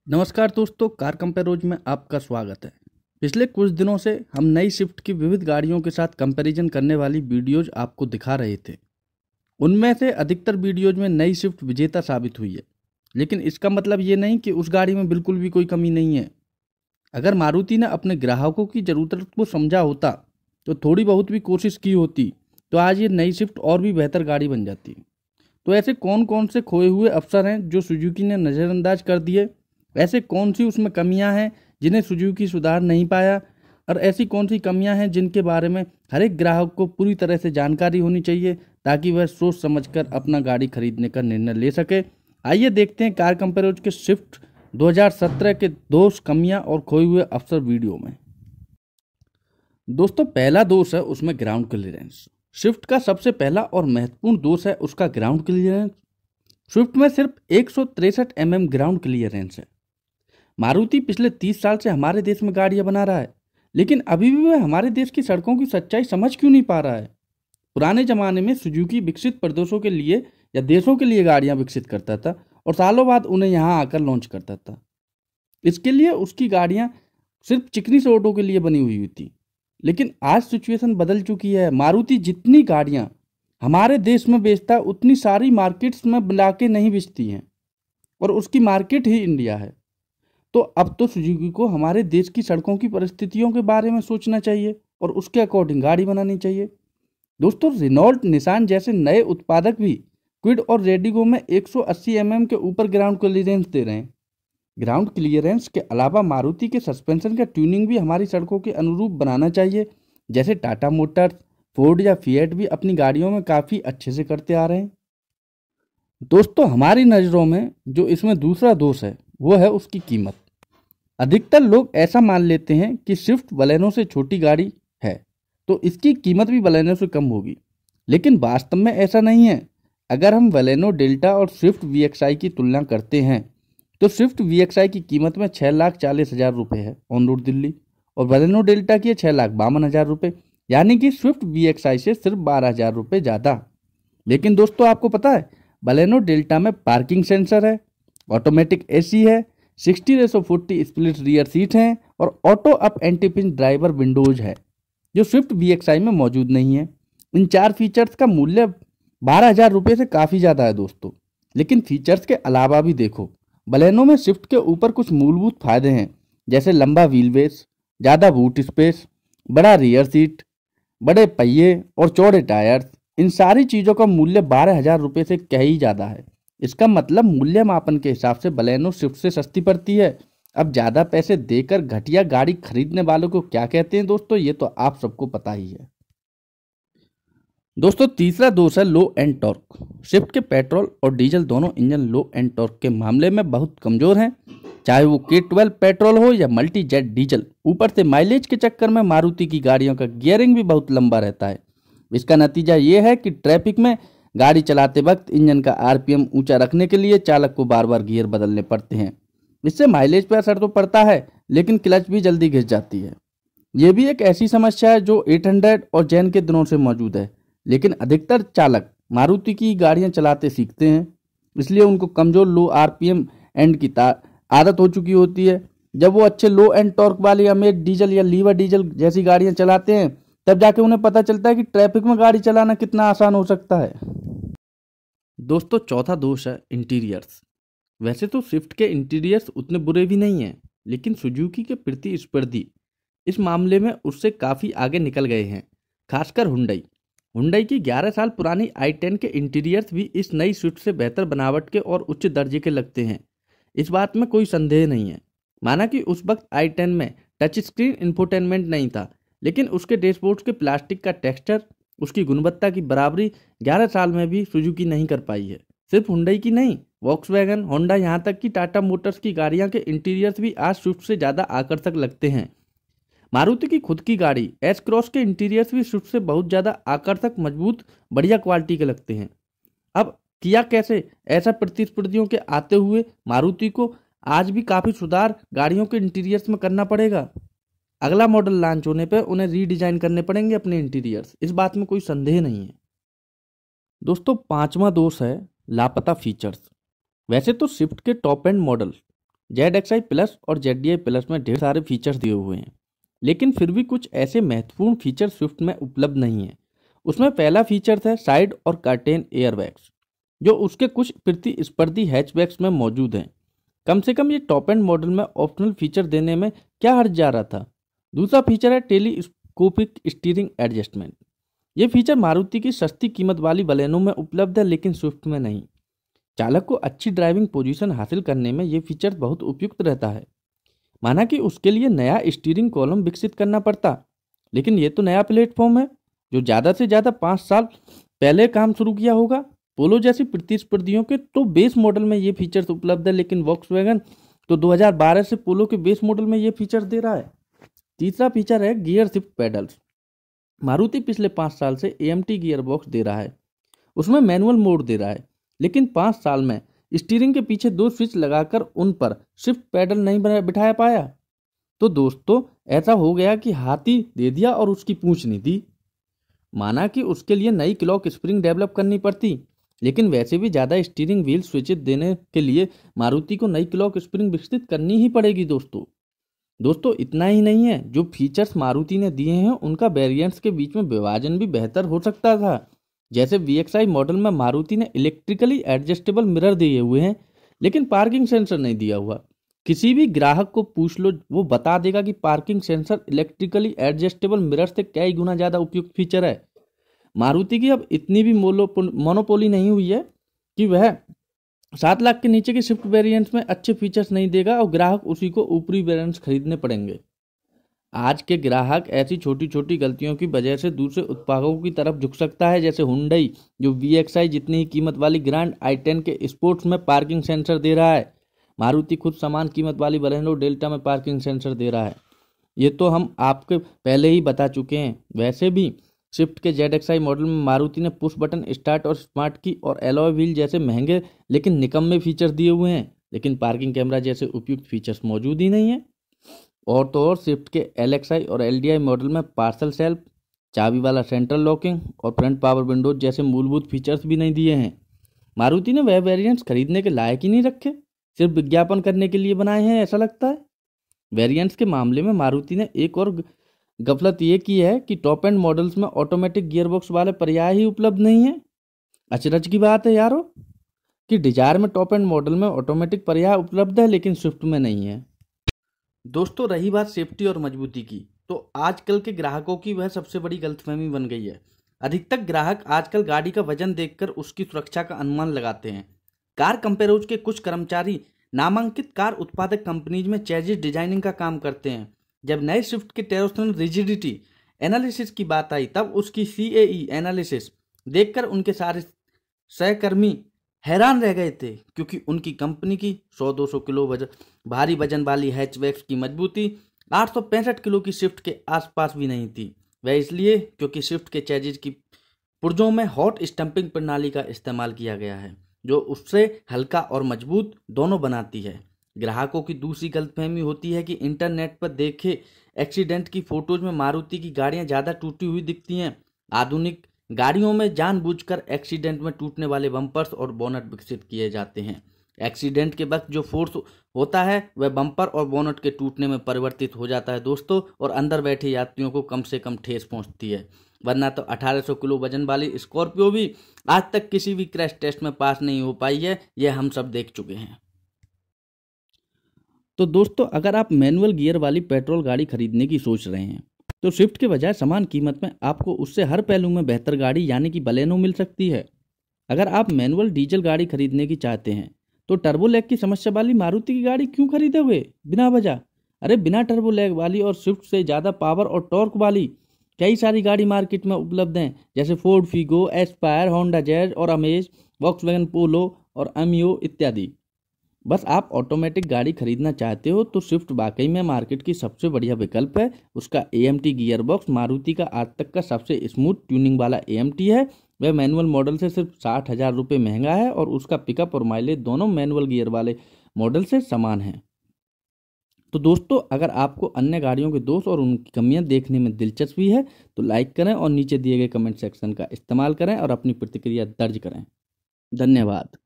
नमस्कार दोस्तों, कार कंपेरोज में आपका स्वागत है। पिछले कुछ दिनों से हम नई स्विफ्ट की विविध गाड़ियों के साथ कंपैरिजन करने वाली वीडियोज आपको दिखा रहे थे। उनमें से अधिकतर वीडियोज में नई स्विफ्ट विजेता साबित हुई है, लेकिन इसका मतलब ये नहीं कि उस गाड़ी में बिल्कुल भी कोई कमी नहीं है। अगर मारुति ने अपने ग्राहकों की ज़रूरत को समझा होता, तो थोड़ी बहुत भी कोशिश की होती, तो आज ये नई स्विफ्ट और भी बेहतर गाड़ी बन जाती। तो ऐसे कौन कौन से खोए हुए अवसर हैं जो सुजुकी ने नज़रअंदाज कर दिए? ऐसे कौन सी उसमें कमियां हैं जिन्हें सुजुकी सुधार नहीं पाया? और ऐसी कौन सी कमियां हैं जिनके बारे में हर एक ग्राहक को पूरी तरह से जानकारी होनी चाहिए, ताकि वह सोच समझकर अपना गाड़ी खरीदने का निर्णय ले सके? आइए देखते हैं कार कंपेरोज के स्विफ्ट 2017 के दोष, कमियां और खोए हुए अवसर वीडियो में। दोस्तों, पहला दोष है उसमें ग्राउंड क्लियरेंस। स्विफ्ट का सबसे पहला और महत्वपूर्ण दोष है उसका ग्राउंड क्लियरेंस। स्विफ्ट में सिर्फ 163 mm ग्राउंड क्लियरेंस है। मारुति पिछले 30 साल से हमारे देश में गाड़ियां बना रहा है, लेकिन अभी भी वह हमारे देश की सड़कों की सच्चाई समझ क्यों नहीं पा रहा है? पुराने जमाने में सुजुकी विकसित प्रदेशों के लिए या देशों के लिए गाड़ियां विकसित करता था और सालों बाद उन्हें यहां आकर लॉन्च करता था। इसके लिए उसकी गाड़ियां सिर्फ चिकनी सड़कों के लिए बनी हुई थी। लेकिन आज सिचुएशन बदल चुकी है। मारुति जितनी गाड़ियां हमारे देश में बेचता है, उतनी सारी मार्केट्स में बुला के नहीं बेचती हैं, और उसकी मार्केट ही इंडिया है। तो अब तो सुजुकी को हमारे देश की सड़कों की परिस्थितियों के बारे में सोचना चाहिए और उसके अकॉर्डिंग गाड़ी बनानी चाहिए। दोस्तों, रेनॉल्ट, निसान जैसे नए उत्पादक भी क्विड और रेडिगो में 180 mm के ऊपर ग्राउंड क्लियरेंस दे रहे हैं। ग्राउंड क्लियरेंस के अलावा मारुति के सस्पेंशन का ट्यूनिंग भी हमारी सड़कों के अनुरूप बनाना चाहिए, जैसे टाटा मोटर्स, फोर्ड या फिएट भी अपनी गाड़ियों में काफ़ी अच्छे से करते आ रहे हैं। दोस्तों, हमारी नज़रों में जो इसमें दूसरा दोष है वो है उसकी कीमत। अधिकतर लोग ऐसा मान लेते हैं कि स्विफ्ट बलेनो से छोटी गाड़ी है, तो इसकी कीमत भी बलेनो से कम होगी, लेकिन वास्तव में ऐसा नहीं है। अगर हम बलेनो डेल्टा और स्विफ्ट VXI की तुलना करते हैं, तो स्विफ्ट VXI की कीमत में 6,40,000 रुपये है ऑन रोड दिल्ली, और बलेनो डेल्टा की 6,52,000 रुपये, यानी कि स्विफ्ट VXI से सिर्फ 12,000 रुपये ज़्यादा। लेकिन दोस्तों, आपको पता है बलेनो डेल्टा में पार्किंग सेंसर है, ऑटोमेटिक AC है, 60:40 स्प्लिट रियर सीट हैं और auto up anti pinch driver Windows है, जो स्विफ्ट VXI में मौजूद नहीं है। इन चार फीचर्स का मूल्य 12,000 रुपये से काफ़ी ज़्यादा है दोस्तों। लेकिन फीचर्स के अलावा भी देखो, बलेनो में स्विफ्ट के ऊपर कुछ मूलभूत फायदे हैं, जैसे लंबा व्हील बेस, ज़्यादा बूट स्पेस, बड़ा रियर सीट, बड़े पहिए और चौड़े टायर्स। इन सारी चीज़ों का मूल्य 12,000 रुपये से कहीं ज़्यादा है। इसका मतलब मूल्य मापन के हिसाब से बलेनो स्विफ्ट से सस्ती पड़ती है। अब ज़्यादा पैसे देकर घटिया गाड़ी खरीदने वालों को क्या कहते हैं दोस्तों, ये तो आप सबको पता ही है। दोस्तों, तीसरा दोष है लो एंड टॉर्क। स्विफ्ट के पेट्रोल और डीजल दोनों इंजन लो एंड टॉर्क के मामले में बहुत कमज़ोर हैं, चाहे वो K12 पेट्रोल हो या मल्टी जेट डीजल। ऊपर से माइलेज के चक्कर में मारुति की गाड़ियों का गियरिंग भी बहुत लंबा रहता है। इसका नतीजा ये है कि ट्रैफिक में गाड़ी चलाते वक्त इंजन का RPM ऊंचा रखने के लिए चालक को बार बार गियर बदलने पड़ते हैं। इससे माइलेज पर असर तो पड़ता है, लेकिन क्लच भी जल्दी घिस जाती है। ये भी एक ऐसी समस्या है जो 800 और जैन के दिनों से मौजूद है, लेकिन अधिकतर चालक मारुति की गाड़ियां चलाते सीखते हैं, इसलिए उनको कमज़ोर लो RPM एंड की आदत हो चुकी होती है। जब वो अच्छे लो एंड टॉर्क वाली अमेज डीजल या लीवर डीजल जैसी गाड़ियां चलाते हैं, तब जाके उन्हें पता चलता है कि ट्रैफिक में गाड़ी चलाना कितना आसान हो सकता है। दोस्तों, चौथा दोष है इंटीरियर्स। वैसे तो स्विफ्ट के इंटीरियर्स उतने बुरे भी नहीं हैं, लेकिन सुजुकी के प्रतिस्पर्धी इस मामले में उससे काफ़ी आगे निकल गए हैं, खासकर हुंडई। हुंडई की 11 साल पुरानी i10 के इंटीरियर्स भी इस नई स्विफ्ट से बेहतर बनावट के और उच्च दर्जे के लगते हैं। इस बात में कोई संदेह नहीं है। माना कि उस वक्त i10 में टच स्क्रीन इंफोटेनमेंट नहीं था, लेकिन उसके डैशबोर्ड के प्लास्टिक का टेक्सचर, उसकी गुणवत्ता की बराबरी 11 साल में भी सुजुकी नहीं कर पाई है। सिर्फ हुंडई की नहीं, वॉक्सवैगन, होंडा, यहाँ तक कि टाटा मोटर्स की गाड़ियाँ के इंटीरियर्स भी आज स्विफ्ट से ज़्यादा आकर्षक लगते हैं। मारुति की खुद की गाड़ी एस क्रॉस के इंटीरियर्स भी स्विफ्ट से बहुत ज़्यादा आकर्षक, मजबूत, बढ़िया क्वालिटी के लगते हैं। अब किया कैसे? ऐसा प्रतिस्पर्धियों के आते हुए मारुति को आज भी काफ़ी सुधार गाड़ियों के इंटीरियर्स में करना पड़ेगा। अगला मॉडल लॉन्च होने पर उन्हें रीडिज़ाइन करने पड़ेंगे अपने इंटीरियर्स, इस बात में कोई संदेह नहीं है। दोस्तों, पांचवा दोष है लापता फीचर्स। वैसे तो स्विफ्ट के top and model ZXi plus और ZDI प्लस में ढेर सारे फीचर्स दिए हुए हैं, लेकिन फिर भी कुछ ऐसे महत्वपूर्ण फीचर स्विफ्ट में उपलब्ध नहीं है। उसमें पहला फीचर है साइड और कर्टेन एयरबैग्स, जो उसके कुछ प्रतिस्पर्धी हैचबैक्स में मौजूद हैं। कम से कम ये टॉप एंड मॉडल में ऑप्शनल फीचर देने में क्या हर्ज जा रहा था। दूसरा फीचर है टेलीस्कोपिक स्टीयरिंग एडजस्टमेंट। ये फीचर मारुति की सस्ती कीमत वाली बलेनो में उपलब्ध है, लेकिन स्विफ्ट में नहीं। चालक को अच्छी ड्राइविंग पोजीशन हासिल करने में ये फीचर बहुत उपयुक्त रहता है। माना कि उसके लिए नया स्टीयरिंग कॉलम विकसित करना पड़ता, लेकिन ये तो नया प्लेटफॉर्म है जो ज़्यादा से ज़्यादा 5 साल पहले काम शुरू किया होगा। पोलो जैसी प्रतिस्पर्धियों के तो बेस मॉडल में ये फीचर्स उपलब्ध है, लेकिन वॉक्सवैगन तो 2012 से पोलो के बेस मॉडल में ये फीचर दे रहा है। तीसरा फीचर है गियर शिफ्ट पेडल्स। मारुति पिछले 5 साल से AMT गियर बॉक्स दे रहा है, उसमें मैनुअल मोड दे रहा है, लेकिन 5 साल में स्टीयरिंग के पीछे 2 स्विच लगाकर उन पर शिफ्ट पैडल नहीं बिठाया पाया। तो दोस्तों ऐसा हो गया कि हाथी दे दिया और उसकी पूंछ नहीं दी। माना कि उसके लिए नई क्लॉक स्प्रिंग डेवलप करनी पड़ती, लेकिन वैसे भी ज़्यादा स्टीयरिंग व्हील स्विचेस देने के लिए मारुति को नई क्लॉक स्प्रिंग विकसित करनी ही पड़ेगी। दोस्तों इतना ही नहीं है, जो फीचर्स मारुति ने दिए हैं उनका वेरिएंट्स के बीच में विभाजन भी बेहतर हो सकता था। जैसे VXi मॉडल में मारुति ने इलेक्ट्रिकली एडजस्टेबल मिरर दिए हुए हैं, लेकिन पार्किंग सेंसर नहीं दिया हुआ। किसी भी ग्राहक को पूछ लो, वो बता देगा कि parking sensor electrically adjustable mirror से कई गुना ज़्यादा उपयुक्त फीचर है। मारुति की अब इतनी भी मोनोपोली नहीं हुई है कि वह 7 लाख के नीचे के स्विफ्ट वेरिएंट्स में अच्छे फीचर्स नहीं देगा और ग्राहक उसी को ऊपरी वेरिएंट्स खरीदने पड़ेंगे। आज के ग्राहक ऐसी छोटी छोटी गलतियों की वजह से दूसरे उत्पादों की तरफ झुक सकता है, जैसे हुंडई जो VXi जितनी ही कीमत वाली ग्रैंड i10 के स्पोर्ट्स में पार्किंग सेंसर दे रहा है। मारुति खुद समान कीमत वाली बलेनो डेल्टा में पार्किंग सेंसर दे रहा है। ये तो हम आपके पहले ही बता चुके हैं। वैसे भी स्विफ्ट के ZXi मॉडल में मारुति ने पुश बटन स्टार्ट और स्मार्ट की और एलॉय व्हील जैसे महंगे लेकिन निकम्मे फीचर्स दिए हुए हैं, लेकिन पार्किंग कैमरा जैसे उपयुक्त फीचर्स मौजूद ही नहीं है। और तो और स्विफ्ट के LXi और LDI मॉडल में पार्सल सेल्फ, चाबी वाला सेंट्रल लॉकिंग और फ्रंट पावर विंडोज जैसे मूलभूत फीचर्स भी नहीं दिए हैं। मारुति ने वह वेरिएंट्स खरीदने के लायक ही नहीं रखे, सिर्फ विज्ञापन करने के लिए बनाए हैं ऐसा लगता है। वेरिएंट्स के मामले में मारुति ने एक और गफलत ये की है कि टॉप एंड मॉडल्स में ऑटोमेटिक गियरबॉक्स वाले पर्याय ही उपलब्ध नहीं है। अचरज की बात है यारो कि डिजायर में टॉप एंड मॉडल में ऑटोमेटिक पर्याय उपलब्ध है, लेकिन स्विफ्ट में नहीं है। दोस्तों रही बात सेफ्टी और मजबूती की, तो आजकल के ग्राहकों की वह सबसे बड़ी गलतफहमी बन गई है। अधिकतर ग्राहक आजकल गाड़ी का वजन देखकर उसकी सुरक्षा का अनुमान लगाते हैं। कार कंपेरोज के कुछ कर्मचारी नामांकित कार उत्पादक कंपनीज में चेजिस डिजाइनिंग का काम करते हैं। जब नए स्विफ्ट के टेरोस्टेनल रिजिडिटी एनालिसिस की बात आई, तब उसकी CAE एनालिसिस देखकर उनके सारे सहकर्मी हैरान रह गए थे, क्योंकि उनकी कंपनी की 100-200 किलो भारी वजन वाली हैचबैक्स की मजबूती 865 किलो की स्विफ्ट के आसपास भी नहीं थी। वह इसलिए क्योंकि स्विफ्ट के चेजिस की पुर्जों में हॉट स्टम्पिंग प्रणाली का इस्तेमाल किया गया है, जो उससे हल्का और मजबूत दोनों बनाती है। ग्राहकों की दूसरी गलतफहमी होती है कि इंटरनेट पर देखे एक्सीडेंट की फोटोज में मारुति की गाड़ियां ज़्यादा टूटी हुई दिखती हैं। आधुनिक गाड़ियों में जानबूझकर एक्सीडेंट में टूटने वाले बम्पर्स और बोनट विकसित किए जाते हैं। एक्सीडेंट के वक्त जो फोर्स होता है वह बम्पर और बोनट के टूटने में परिवर्तित हो जाता है दोस्तों, और अंदर बैठे यात्रियों को कम से कम ठेस पहुंचती है। वरना तो 1800 किलो वजन वाली स्कॉर्पियो भी आज तक किसी भी क्रैश टेस्ट में पास नहीं हो पाई है, यह हम सब देख चुके हैं। तो दोस्तों अगर आप मैनुअल गियर वाली पेट्रोल गाड़ी खरीदने की सोच रहे हैं, तो स्विफ्ट के बजाय समान कीमत में आपको उससे हर पहलू में बेहतर गाड़ी यानी कि बलेनो मिल सकती है। अगर आप मैनुअल डीजल गाड़ी खरीदने की चाहते हैं, तो टर्बो लैग की समस्या वाली मारुति की गाड़ी क्यों खरीदोगे बिना वजह। अरे बिना टर्बो लैग वाली और स्विफ्ट से ज़्यादा पावर और टॉर्क वाली कई सारी गाड़ी मार्केट में उपलब्ध हैं, जैसे Ford Figo, Aspire, Honda jazz और अमेज, वॉक्सवैगन पोलो और अमियो इत्यादि। बस आप ऑटोमेटिक गाड़ी खरीदना चाहते हो तो स्विफ्ट वाकई में मार्केट की सबसे बढ़िया विकल्प है। उसका AMT गियर बॉक्स मारुति का आज तक का सबसे स्मूथ ट्यूनिंग वाला AMT है। वह मैनुअल मॉडल से सिर्फ 60,000 रुपये महंगा है, और उसका पिकअप और माइलेज दोनों मैनुअल गियर वाले मॉडल से समान है। तो दोस्तों अगर आपको अन्य गाड़ियों के दोष और उनकी कमियां देखने में दिलचस्पी है, तो लाइक करें और नीचे दिए गए कमेंट सेक्शन का इस्तेमाल करें और अपनी प्रतिक्रिया दर्ज करें। धन्यवाद।